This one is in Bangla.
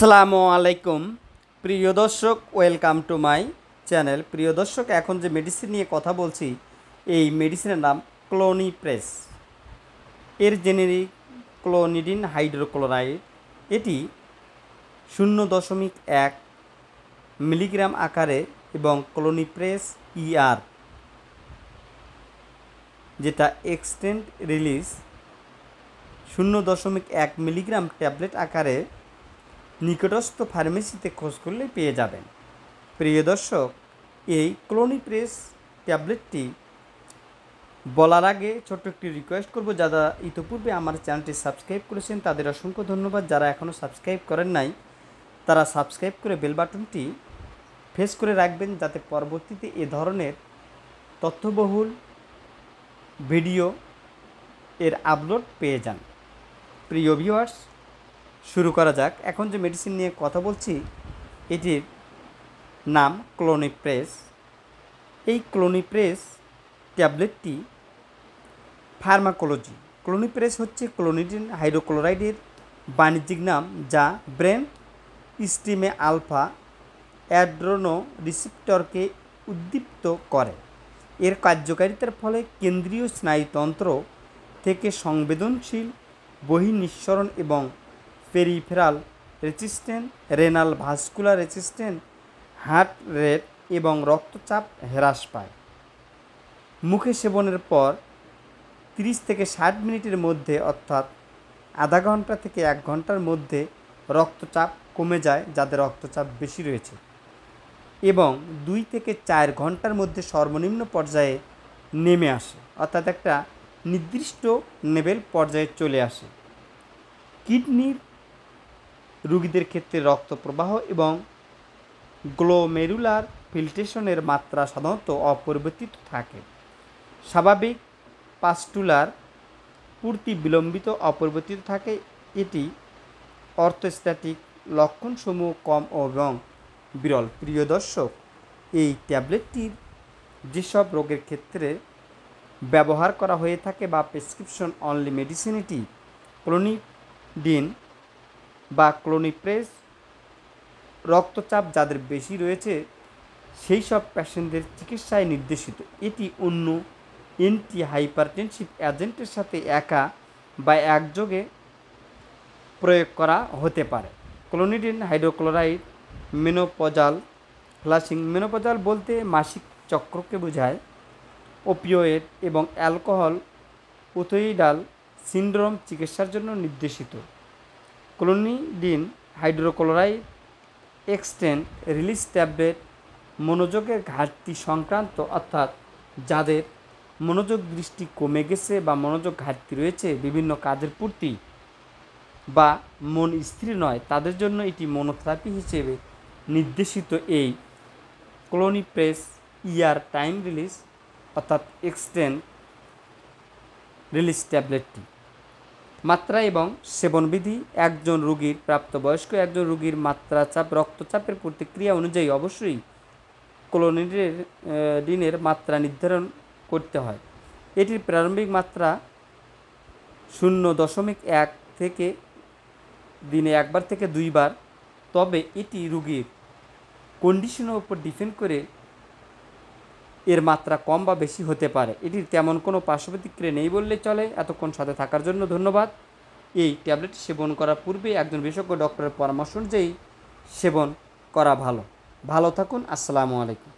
আসসালামু আলাইকুম প্রিয় দর্শক, ওয়েলকাম টু মাই চ্যানেল। প্রিয় দর্শক, এখন যে মেডিসিন নিয়ে কথা বলছি, এই মেডিসিনের নাম ক্লোনিপ্রেস। এর জেনেরিক ক্লোনিডিন হাইড্রোক্লোরাইড। এটি 0.1 মিলিগ্রাম আকারে এবং ক্লোনিপ্রেস ER, যেটা এক্সটেন্ড রিলিজ 0.1 মিলিগ্রাম ট্যাবলেট আকারে নিকটস্থ ফার্মেসিতে খোঁজ করলে পেয়ে যাবেন। প্রিয় দর্শক, এই ক্লোনিপ্রেস ট্যাবলেটটি বলার আগে ছোট্ট একটি রিকোয়েস্ট করব, যারা ইতিপূর্বে আমার চ্যানেলটি সাবস্ক্রাইব করেছেন তাদের অসংখ্য ধন্যবাদ। যারা এখনও সাবস্ক্রাইব করেন নাই তারা সাবস্ক্রাইব করে বেল বাটনটি প্রেস করে রাখবেন, যাতে পরবর্তীতে এ ধরনের তথ্যবহুল ভিডিও এর আপলোড পেয়ে যান। প্রিয় ভিউয়ার্স, শুরু করা যাক। এখন যে মেডিসিন নিয়ে কথা বলছি, এটির নাম ক্লোনিপ্রেস। এই ক্লোনিপ্রেস ট্যাবলেটটি ফার্মাকোলজি। ক্লোনিপ্রেস হচ্ছে ক্লোনিডিন হাইড্রোক্লোরাইডের বাণিজ্যিক নাম, যা ব্রেন স্টিমে আলফা অ্যাড্রোনো রিসেপ্টরকে উদ্দীপ্ত করে। এর কার্যকারিতার ফলে কেন্দ্রীয় স্নায়ুতন্ত্র থেকে সংবেদনশীল বহির্নিঃসরণ এবং peripheral resistance, renal vascular resistance, heart rate এবং রক্তচাপ হ্রাস পায়। মুখে সেবনের পর 30 থেকে 60 মিনিটের মধ্যে, অর্থাৎ আধা ঘন্টা থেকে 1 ঘন্টার মধ্যে রক্তচাপ কমে যায় যাদের রক্তচাপ বেশি রয়েছে, এবং 2 থেকে 4 ঘন্টার মধ্যে সর্বনিম্ন পর্যায়ে নেমে আসে, অর্থাৎ একটা নির্দিষ্ট লেভেল পর্যায়ে চলে আসে। কিডনির রোগীদের ক্ষেত্রে রক্ত প্রবাহ এবং গ্লোমেরুলার ফিল্ট্রেশনের মাত্রা সাধারণত অপরিবর্তিত থাকে। স্বাভাবিক পাস্টুলার পূর্তি বিলম্বিত অপরিবর্তিত থাকে। এটি অর্থোস্ট্যাটিক লক্ষণসমূহ কম এবং বিরল। প্রিয় দর্শক, এই ট্যাবলেটটির যেসব রোগের ক্ষেত্রে ব্যবহার করা হয়ে থাকে বা প্রেসক্রিপশন অনলি মেডিসিন, এটি ক্লোনিডিন বা ক্লোনিপ্রেস রক্তচাপ যাদের বেশি রয়েছে সেই সব পেশেন্টদের চিকিৎসায় নির্দেশিত। এটি অন্য অ্যান্টি হাইপারটেনসিভ এজেন্টের সাথে একা বা একযোগে প্রয়োগ করা হতে পারে। Clonidine hydrochloride menopausal flushing. Menopausal বলতে মাসিক চক্রকে বোঝায়। ওপিওয়েড এবং অ্যালকোহল ওথোইডাল সিন্ড্রোম চিকিৎসার জন্য নির্দেশিত। Clonidine hydrochloride extend release tablet মনোযোগের ঘাটতি সংক্রান্ত, অর্থাৎ যাদের মনোযোগ দৃষ্টি কমে গেছে বা মনোযোগ ঘাটতি রয়েছে বিভিন্ন কাজের প্রতি, বা মন স্থির নয়, তাদের জন্য এটি মনোথেরাপি হিসেবে নির্দেশিত। এই ক্লোনিপ্রেস ER টাইম রিলিজ অর্থাৎ এক্সটেন্ড রিলিজ ট্যাবলেটটি মাত্রা এবং সেবনবিধি একজন রোগীর, প্রাপ্তবয়স্ক একজন রোগীর মাত্রাচাপ রক্তচাপের প্রতিক্রিয়া অনুযায়ী অবশ্যই ক্লোনিডিনের মাত্রা নির্ধারণ করতে হয়। এটির প্রারম্ভিক মাত্রা 0.1 থেকে দিনে 1 বার থেকে 2 বার, তবে এটি রোগীর কন্ডিশনের উপর ডিপেন্ড করে এর মাত্রা কম বা বেশি হতে পারে। এটির তেমন কোনো পার্শ্বপ্রতিক্রিয়া নেই বললে চলে। এতক্ষণ সাথে থাকার জন্য ধন্যবাদ। এই ট্যাবলেট সেবন করার পূর্বে একজন বিশেষজ্ঞ ডক্টরের পরামর্শ অনুযায়ী সেবন করা ভালো। ভালো থাকুন। আসসালামু আলাইকুম।